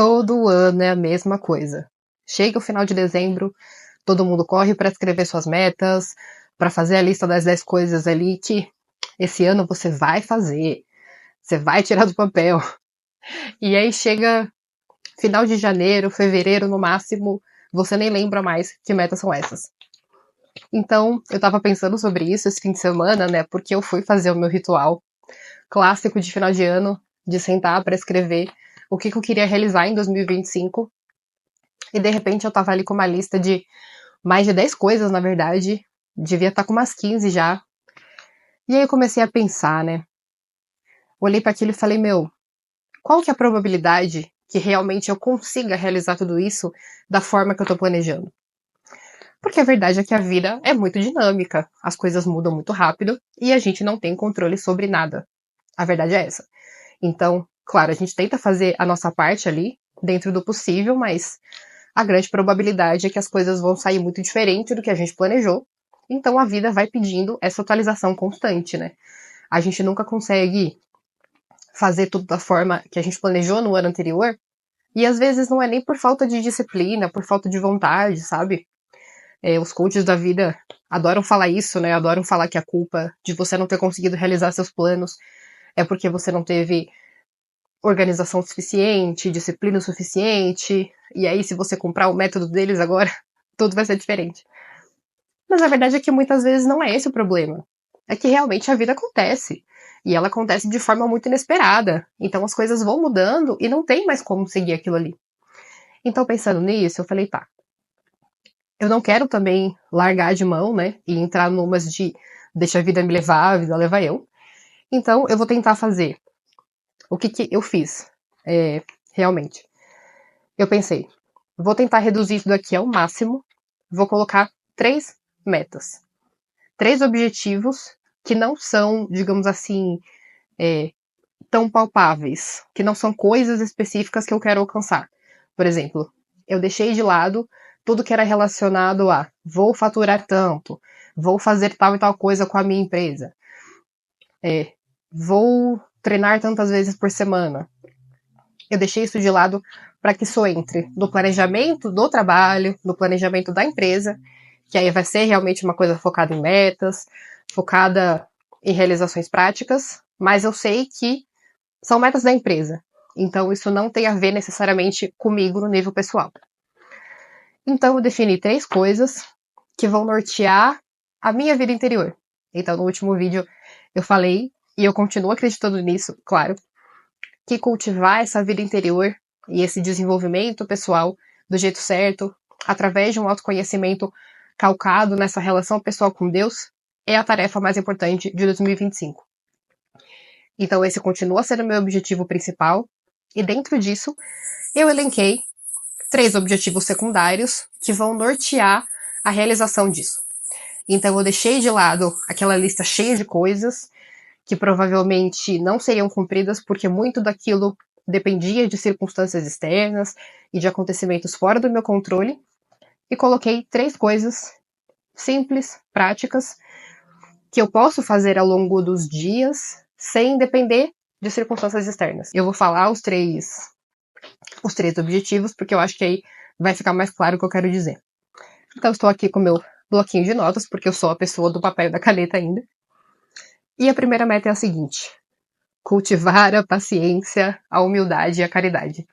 Todo ano é a mesma coisa. Chega o final de dezembro, todo mundo corre para escrever suas metas, para fazer a lista das 10 coisas ali que esse ano você vai fazer, você vai tirar do papel. E aí chega final de janeiro, fevereiro no máximo, você nem lembra mais que metas são essas. Então, eu tava pensando sobre isso esse fim de semana, né, porque eu fui fazer o meu ritual clássico de final de ano, de sentar para escrever o que eu queria realizar em 2025. E de repente eu tava ali com uma lista de mais de 10 coisas, na verdade. Devia estar com umas 15 já. E aí eu comecei a pensar, né? Olhei para aquilo e falei, meu, qual que é a probabilidade que realmente eu consiga realizar tudo isso da forma que eu tô planejando? Porque a verdade é que a vida é muito dinâmica, as coisas mudam muito rápido e a gente não tem controle sobre nada. A verdade é essa. Então, claro, a gente tenta fazer a nossa parte ali, dentro do possível, mas a grande probabilidade é que as coisas vão sair muito diferente do que a gente planejou. Então a vida vai pedindo essa atualização constante, né? A gente nunca consegue fazer tudo da forma que a gente planejou no ano anterior. E às vezes não é nem por falta de disciplina, por falta de vontade, sabe? Os coaches da vida adoram falar isso, né? Adoram falar que a culpa de você não ter conseguido realizar seus planos é porque você não teve organização suficiente, disciplina suficiente, e aí se você comprar o método deles agora, tudo vai ser diferente. Mas a verdade é que muitas vezes não é esse o problema. É que realmente a vida acontece. E ela acontece de forma muito inesperada. Então as coisas vão mudando e não tem mais como seguir aquilo ali. Então pensando nisso, eu falei, tá, eu não quero também largar de mão, né, e entrar numas de deixa a vida me levar, a vida leva eu. Então eu vou tentar fazer. O que eu fiz, realmente? Eu pensei, vou tentar reduzir isso daqui ao máximo, vou colocar 3 metas. 3 objetivos que não são, digamos assim, tão palpáveis, que não são coisas específicas que eu quero alcançar. Por exemplo, eu deixei de lado tudo que era relacionado a vou faturar tanto, vou fazer tal e tal coisa com a minha empresa, vou treinar tantas vezes por semana. Eu deixei isso de lado para que isso entre no planejamento do trabalho, no planejamento da empresa, que aí vai ser realmente uma coisa focada em metas, focada em realizações práticas, mas eu sei que são metas da empresa. Então isso não tem a ver necessariamente comigo no nível pessoal. Então eu defini 3 coisas que vão nortear a minha vida interior. Então no último vídeo eu falei, e eu continuo acreditando nisso, claro, que cultivar essa vida interior e esse desenvolvimento pessoal do jeito certo, através de um autoconhecimento calcado nessa relação pessoal com Deus, é a tarefa mais importante de 2025. Então esse continua sendo o meu objetivo principal, e dentro disso eu elenquei 3 objetivos secundários que vão nortear a realização disso. Então eu deixei de lado aquela lista cheia de coisas que provavelmente não seriam cumpridas porque muito daquilo dependia de circunstâncias externas e de acontecimentos fora do meu controle, e coloquei 3 coisas simples, práticas, que eu posso fazer ao longo dos dias sem depender de circunstâncias externas. Eu vou falar os três objetivos, porque eu acho que aí vai ficar mais claro o que eu quero dizer. Então estou aqui com o meu bloquinho de notas, porque eu sou a pessoa do papel e da caneta ainda. E a primeira meta é a seguinte: cultivar a paciência, a humildade e a caridade.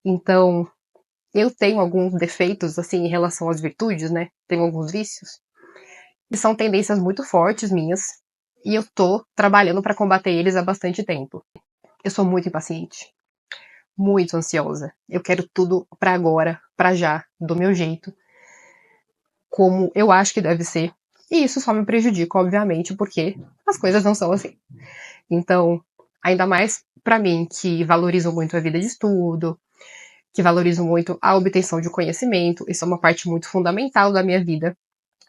Então, eu tenho alguns defeitos, assim, em relação às virtudes, né? Tenho alguns vícios. E são tendências muito fortes minhas. E eu tô trabalhando para combater eles há bastante tempo. Eu sou muito impaciente. Muito ansiosa. Eu quero tudo para agora, para já, do meu jeito. Como eu acho que deve ser. E isso só me prejudica, obviamente, porque as coisas não são assim. Então, ainda mais para mim, que valorizo muito a vida de estudo, que valorizo muito a obtenção de conhecimento, isso é uma parte muito fundamental da minha vida.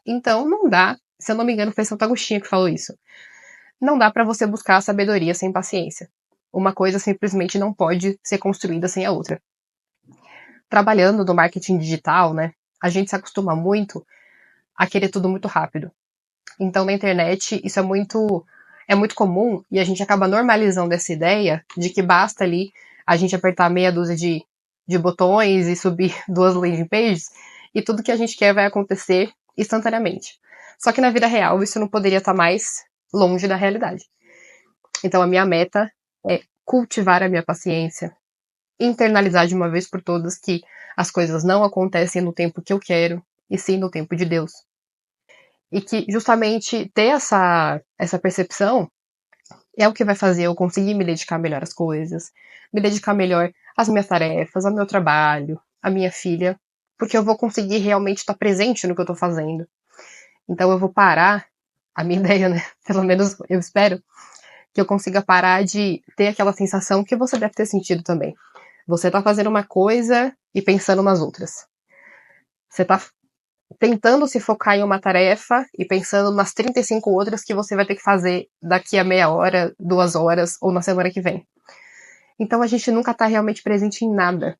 Então, não dá, se eu não me engano, foi Santo Agostinho que falou isso. Não dá para você buscar a sabedoria sem paciência. Uma coisa simplesmente não pode ser construída sem a outra. Trabalhando no marketing digital, né, a gente se acostuma muito a querer tudo muito rápido. Então, na internet, isso é muito comum, e a gente acaba normalizando essa ideia de que basta ali a gente apertar meia dúzia de de botões e subir 2 landing pages, e tudo que a gente quer vai acontecer instantaneamente. Só que na vida real isso não poderia estar mais longe da realidade. Então a minha meta é cultivar a minha paciência, internalizar de uma vez por todas que as coisas não acontecem no tempo que eu quero, e sim no tempo de Deus. E que justamente ter essa percepção é o que vai fazer eu conseguir me dedicar melhor às coisas, me dedicar melhor às minhas tarefas, ao meu trabalho, à minha filha, porque eu vou conseguir realmente estar presente no que eu tô fazendo. Então eu vou parar, a minha ideia, né? Pelo menos eu espero, que eu consiga parar de ter aquela sensação que você deve ter sentido também. Você tá fazendo uma coisa e pensando nas outras. Você tá tentando se focar em uma tarefa e pensando nas 35 outras que você vai ter que fazer daqui a meia hora, 2 horas ou na semana que vem. Então a gente nunca tá realmente presente em nada.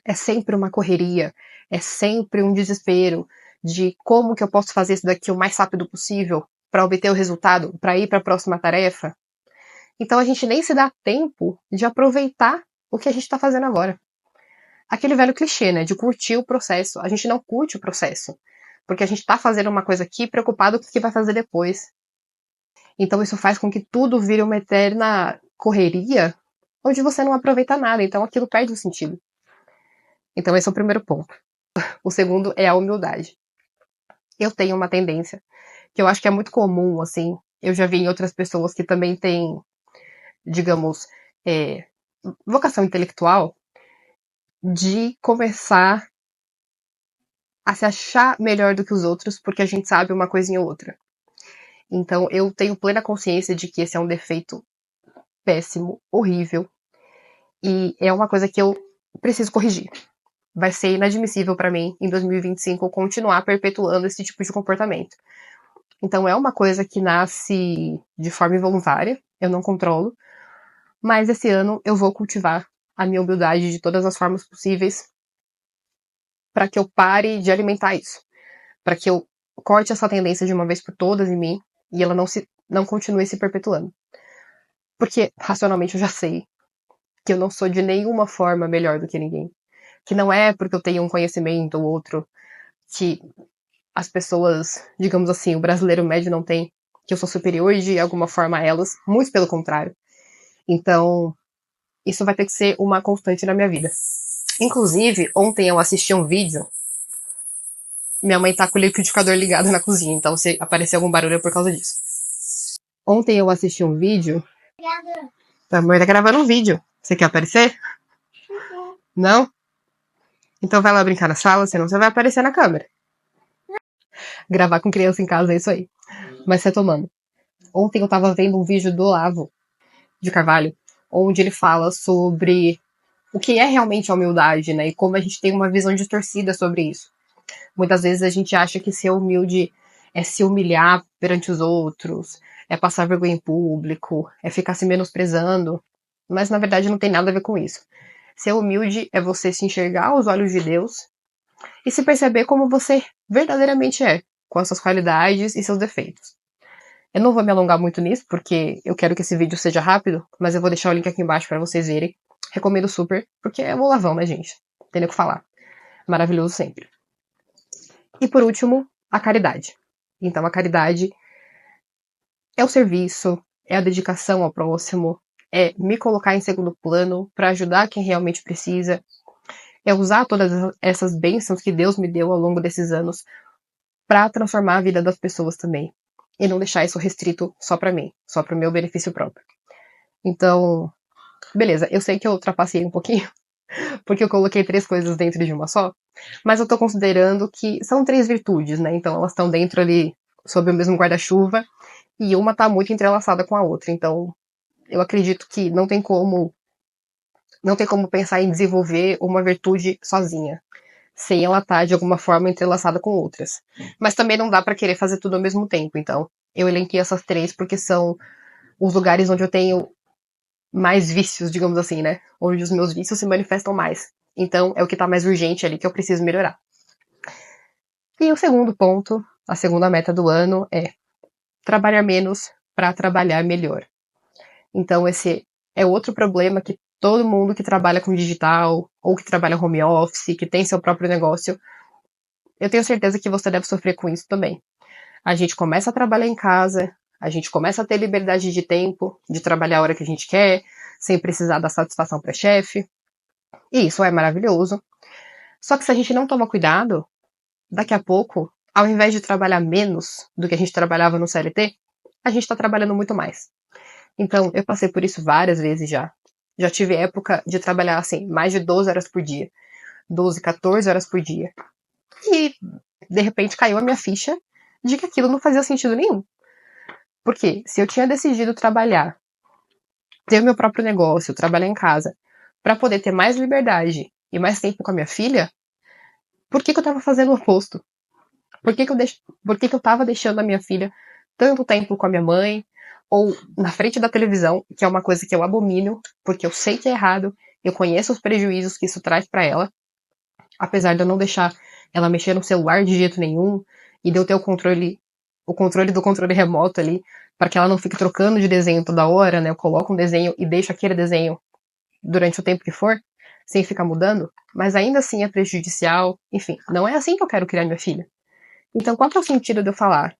É sempre uma correria, é sempre um desespero de como que eu posso fazer isso daqui o mais rápido possível para obter o resultado, para ir para a próxima tarefa. Então a gente nem se dá tempo de aproveitar o que a gente está fazendo agora. Aquele velho clichê, né, de curtir o processo. A gente não curte o processo, porque a gente tá fazendo uma coisa aqui preocupado com o que vai fazer depois. Então isso faz com que tudo vire uma eterna correria, onde você não aproveita nada, então aquilo perde o sentido. Então esse é o primeiro ponto. O segundo é a humildade. Eu tenho uma tendência, que eu acho que é muito comum, assim, eu já vi em outras pessoas que também têm, digamos, vocação intelectual, de começar a se achar melhor do que os outros porque a gente sabe uma coisinha ou outra. Então eu tenho plena consciência de que esse é um defeito péssimo, horrível, e é uma coisa que eu preciso corrigir. Vai ser inadmissível para mim, em 2025, continuar perpetuando esse tipo de comportamento. Então é uma coisa que nasce de forma involuntária, eu não controlo, mas esse ano eu vou cultivar a minha humildade de todas as formas possíveis para que eu pare de alimentar isso, para que eu corte essa tendência de uma vez por todas em mim e ela não continue se perpetuando. Porque racionalmente eu já sei que eu não sou de nenhuma forma melhor do que ninguém. Que não é porque eu tenho um conhecimento ou outro que as pessoas, digamos assim, o brasileiro médio não tem, que eu sou superior de alguma forma a elas, muito pelo contrário. Então, isso vai ter que ser uma constante na minha vida. Inclusive, ontem eu assisti um vídeo. Minha mãe tá com o liquidificador ligado na cozinha, então se aparecer algum barulho é por causa disso. Ontem eu assisti um vídeo. A mãe tá gravando um vídeo. Você quer aparecer? Não? Então vai lá brincar na sala, senão você vai aparecer na câmera. Gravar com criança em casa é isso aí. Mas retomando. Ontem eu tava vendo um vídeo do Olavo de Carvalho, onde ele fala sobre o que é realmente a humildade, né? E como a gente tem uma visão distorcida sobre isso. Muitas vezes a gente acha que ser humilde é se humilhar perante os outros, é passar vergonha em público, é ficar se menosprezando. Mas na verdade não tem nada a ver com isso. Ser humilde é você se enxergar aos olhos de Deus e se perceber como você verdadeiramente é, com as suas qualidades e seus defeitos. Eu não vou me alongar muito nisso, porque eu quero que esse vídeo seja rápido, mas eu vou deixar o link aqui embaixo para vocês verem. Recomendo super, porque é o Olavão, né, gente? Tem o que falar. Maravilhoso sempre. E por último, a caridade. Então, a caridade é o serviço, é a dedicação ao próximo, é me colocar em segundo plano para ajudar quem realmente precisa, é usar todas essas bênçãos que Deus me deu ao longo desses anos para transformar a vida das pessoas também. E não deixar isso restrito só para mim, só para o meu benefício próprio. Então, beleza, eu sei que eu ultrapassei um pouquinho, porque eu coloquei 3 coisas dentro de uma só, mas eu tô considerando que são 3 virtudes, né? Então elas estão dentro ali, sob o mesmo guarda-chuva, e uma tá muito entrelaçada com a outra. Então, eu acredito que não tem como pensar em desenvolver uma virtude sozinha, sem ela estar de alguma forma entrelaçada com outras. Mas também não dá para querer fazer tudo ao mesmo tempo. Então, eu elenquei essas 3 porque são os lugares onde eu tenho mais vícios, digamos assim, né? Onde os meus vícios se manifestam mais. Então, é o que tá mais urgente ali que eu preciso melhorar. E o segundo ponto, a segunda meta do ano é trabalhar menos para trabalhar melhor. Então, esse é outro problema que todo mundo que trabalha com digital ou que trabalha home office, que tem seu próprio negócio, eu tenho certeza que você deve sofrer com isso também. A gente começa a trabalhar em casa, a gente começa a ter liberdade de tempo, de trabalhar a hora que a gente quer, sem precisar dar satisfação para chefe. E isso é maravilhoso. Só que se a gente não toma cuidado, daqui a pouco, ao invés de trabalhar menos do que a gente trabalhava no CLT, a gente está trabalhando muito mais. Então, eu passei por isso várias vezes já. Já tive época de trabalhar, assim, mais de 12 horas por dia. 12, 14 horas por dia. E, de repente, caiu a minha ficha de que aquilo não fazia sentido nenhum. Porque se eu tinha decidido trabalhar, ter o meu próprio negócio, trabalhar em casa, para poder ter mais liberdade e mais tempo com a minha filha, por que eu tava fazendo o oposto? Por que eu tava deixando a minha filha tanto tempo com a minha mãe, ou na frente da televisão, que é uma coisa que eu abomino, porque eu sei que é errado, eu conheço os prejuízos que isso traz para ela, apesar de eu não deixar ela mexer no celular de jeito nenhum, e de eu ter o controle do controle remoto ali, para que ela não fique trocando de desenho toda hora, né? Eu coloco um desenho e deixo aquele desenho durante o tempo que for, sem ficar mudando, mas ainda assim é prejudicial. Enfim, não é assim que eu quero criar minha filha. Então, qual que é o sentido de eu falar?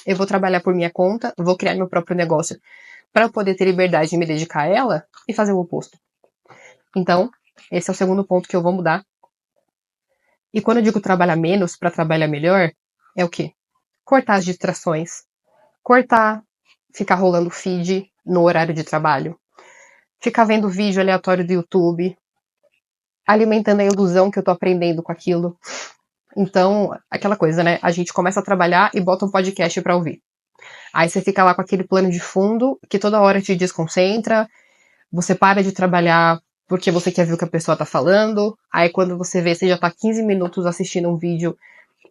Eu vou trabalhar por minha conta, vou criar meu próprio negócio para eu poder ter liberdade de me dedicar a ela e fazer o oposto. Então, esse é o segundo ponto que eu vou mudar. E quando eu digo trabalhar menos para trabalhar melhor, é o quê? Cortar as distrações. Cortar, ficar rolando feed no horário de trabalho. Ficar vendo vídeo aleatório do YouTube. Alimentando a ilusão que eu tô aprendendo com aquilo. Então, aquela coisa, né? A gente começa a trabalhar e bota um podcast pra ouvir. Aí você fica lá com aquele plano de fundo que toda hora te desconcentra. Você para de trabalhar porque você quer ver o que a pessoa tá falando. Aí quando você vê, você já tá 15 minutos assistindo um vídeo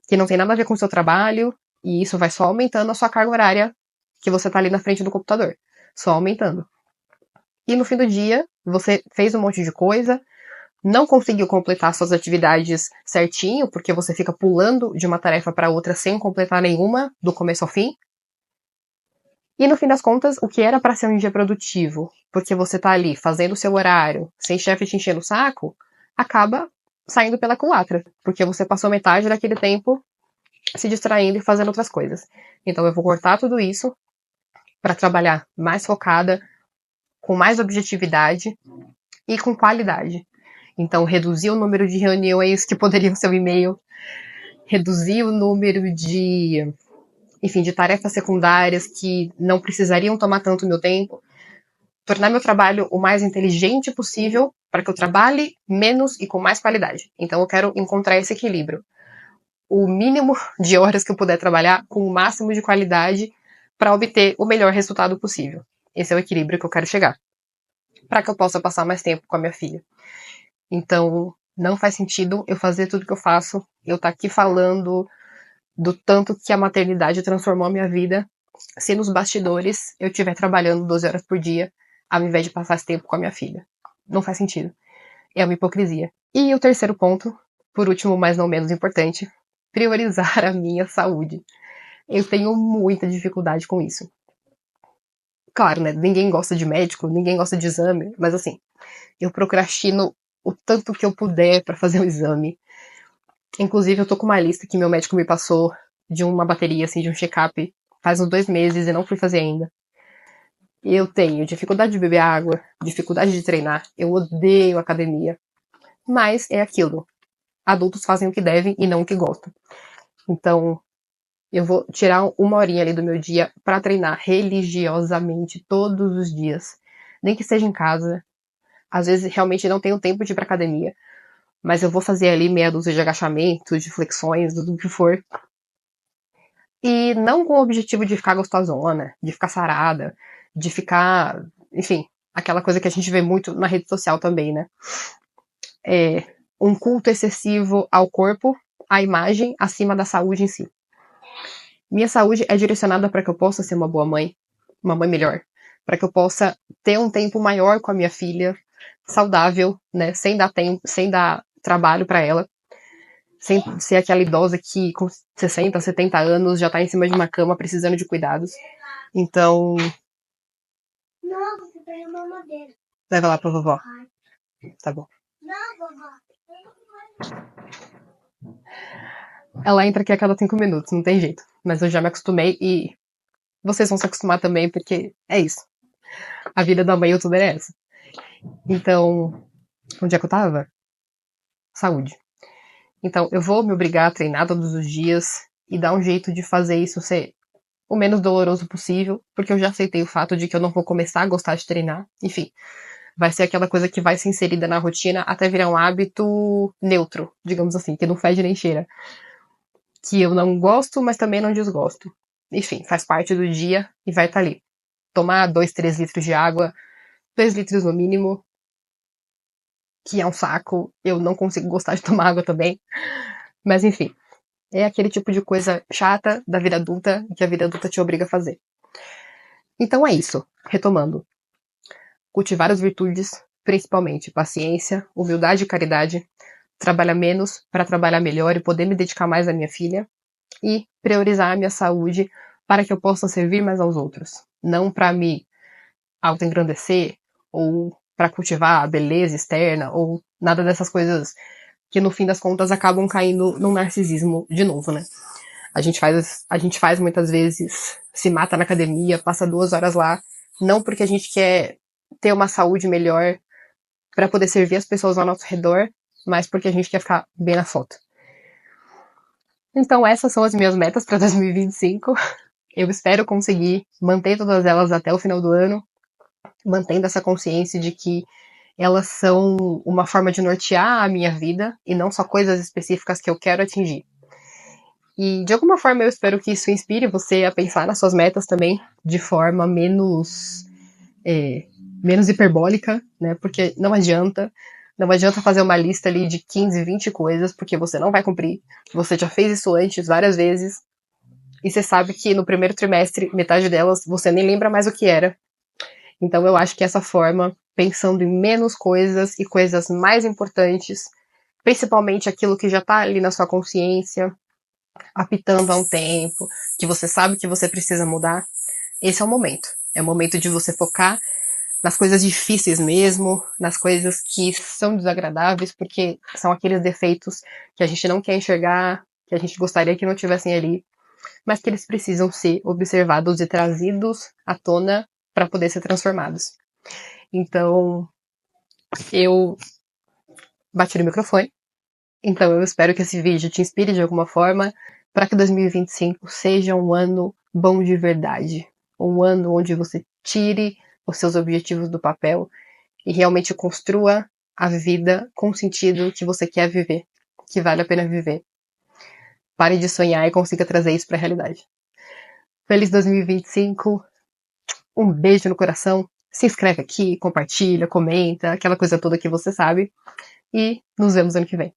que não tem nada a ver com o seu trabalho. E isso vai só aumentando a sua carga horária que você tá ali na frente do computador. Só aumentando. E no fim do dia, você fez um monte de coisa, não conseguiu completar suas atividades certinho, porque você fica pulando de uma tarefa para outra sem completar nenhuma, do começo ao fim. E no fim das contas, o que era para ser um dia produtivo, porque você tá ali fazendo o seu horário, sem chefe te enchendo o saco, acaba saindo pela culatra, porque você passou metade daquele tempo se distraindo e fazendo outras coisas. Então eu vou cortar tudo isso para trabalhar mais focada, com mais objetividade e com qualidade. Então, reduzir o número de reuniões que poderiam ser o e-mail, reduzir o número de tarefas secundárias que não precisariam tomar tanto meu tempo, tornar meu trabalho o mais inteligente possível para que eu trabalhe menos e com mais qualidade. Então, eu quero encontrar esse equilíbrio. O mínimo de horas que eu puder trabalhar com o máximo de qualidade para obter o melhor resultado possível. Esse é o equilíbrio que eu quero chegar. Para que eu possa passar mais tempo com a minha filha. Então, não faz sentido eu fazer tudo que eu faço, eu estar aqui falando do tanto que a maternidade transformou a minha vida, se nos bastidores eu estiver trabalhando 12 horas por dia, ao invés de passar esse tempo com a minha filha. Não faz sentido. É uma hipocrisia. E o terceiro ponto, por último, mas não menos importante, priorizar a minha saúde. Eu tenho muita dificuldade com isso. Claro, né? Ninguém gosta de médico, ninguém gosta de exame, mas assim, eu procrastino o tanto que eu puder para fazer o exame. Inclusive, eu tô com uma lista que meu médico me passou de uma bateria, assim, de um check-up faz uns 2 meses e não fui fazer ainda. Eu tenho dificuldade de beber água, dificuldade de treinar, eu odeio academia. Mas é aquilo. Adultos fazem o que devem e não o que gostam. Então, eu vou tirar uma horinha ali do meu dia para treinar religiosamente todos os dias. Nem que seja em casa. Às vezes realmente não tenho tempo de ir pra academia. Mas eu vou fazer ali meia dúzia de agachamentos, de flexões, do que for. E não com o objetivo de ficar gostosona, de ficar sarada, de ficar, enfim, aquela coisa que a gente vê muito na rede social também, né? É um culto excessivo ao corpo, à imagem, acima da saúde em si. Minha saúde é direcionada para que eu possa ser uma boa mãe, uma mãe melhor, para que eu possa ter um tempo maior com a minha filha, saudável, né, sem dar trabalho para ela, sem ser aquela idosa que com 60, 70 anos já tá em cima de uma cama precisando de cuidados. Então, Não, você pegou uma madeira. leva lá pra vovó. Tá bom. Ela entra aqui a cada 5 minutos, não tem jeito. Mas eu já me acostumei e vocês vão se acostumar também, porque é isso. A vida da mãe youtuber é essa. Então, onde é que eu tava? Saúde. Então, eu vou me obrigar a treinar todos os dias e dar um jeito de fazer isso ser o menos doloroso possível, porque eu já aceitei o fato de que eu não vou começar a gostar de treinar. Enfim, vai ser aquela coisa que vai ser inserida na rotina até virar um hábito neutro, digamos assim, que não fede nem cheira. Que eu não gosto, mas também não desgosto. Enfim, faz parte do dia e vai estar ali. Tomar 2, 3 litros de água, 2 litros no mínimo, que é um saco. Eu não consigo gostar de tomar água também. Mas enfim, é aquele tipo de coisa chata da vida adulta que a vida adulta te obriga a fazer. Então é isso. Retomando. Cultivar as virtudes, principalmente paciência, humildade e caridade. Trabalhar menos para trabalhar melhor e poder me dedicar mais à minha filha. E priorizar a minha saúde para que eu possa servir mais aos outros. Não para me autoengrandecer ou para cultivar a beleza externa ou nada dessas coisas que no fim das contas acabam caindo num narcisismo de novo, né? A gente faz muitas vezes, se mata na academia, passa 2 horas lá, não porque a gente quer ter uma saúde melhor para poder servir as pessoas ao nosso redor, mas porque a gente quer ficar bem na foto. Então essas são as minhas metas para 2025. Eu espero conseguir manter todas elas até o final do ano, mantendo essa consciência de que elas são uma forma de nortear a minha vida e não só coisas específicas que eu quero atingir. E de alguma forma eu espero que isso inspire você a pensar nas suas metas também de forma menos hiperbólica, né? Porque não adianta fazer uma lista ali de 15, 20 coisas, porque você não vai cumprir. Você já fez isso antes várias vezes. E você sabe que no primeiro trimestre, metade delas, você nem lembra mais o que era. Então eu acho que essa forma, pensando em menos coisas e coisas mais importantes, principalmente aquilo que já tá ali na sua consciência, apitando há um tempo, que você sabe que você precisa mudar, esse é o momento. É o momento de você focar nas coisas difíceis mesmo, nas coisas que são desagradáveis, porque são aqueles defeitos que a gente não quer enxergar, que a gente gostaria que não tivessem ali, mas que eles precisam ser observados e trazidos à tona para poder ser transformados. Então, eu bati no microfone. Então, eu espero que esse vídeo te inspire de alguma forma para que 2025 seja um ano bom de verdade. Um ano onde você tire os seus objetivos do papel e realmente construa a vida com o sentido que você quer viver, que vale a pena viver. Pare de sonhar e consiga trazer isso para a realidade. Feliz 2025, um beijo no coração, se inscreve aqui, compartilha, comenta, aquela coisa toda que você sabe, e nos vemos ano que vem.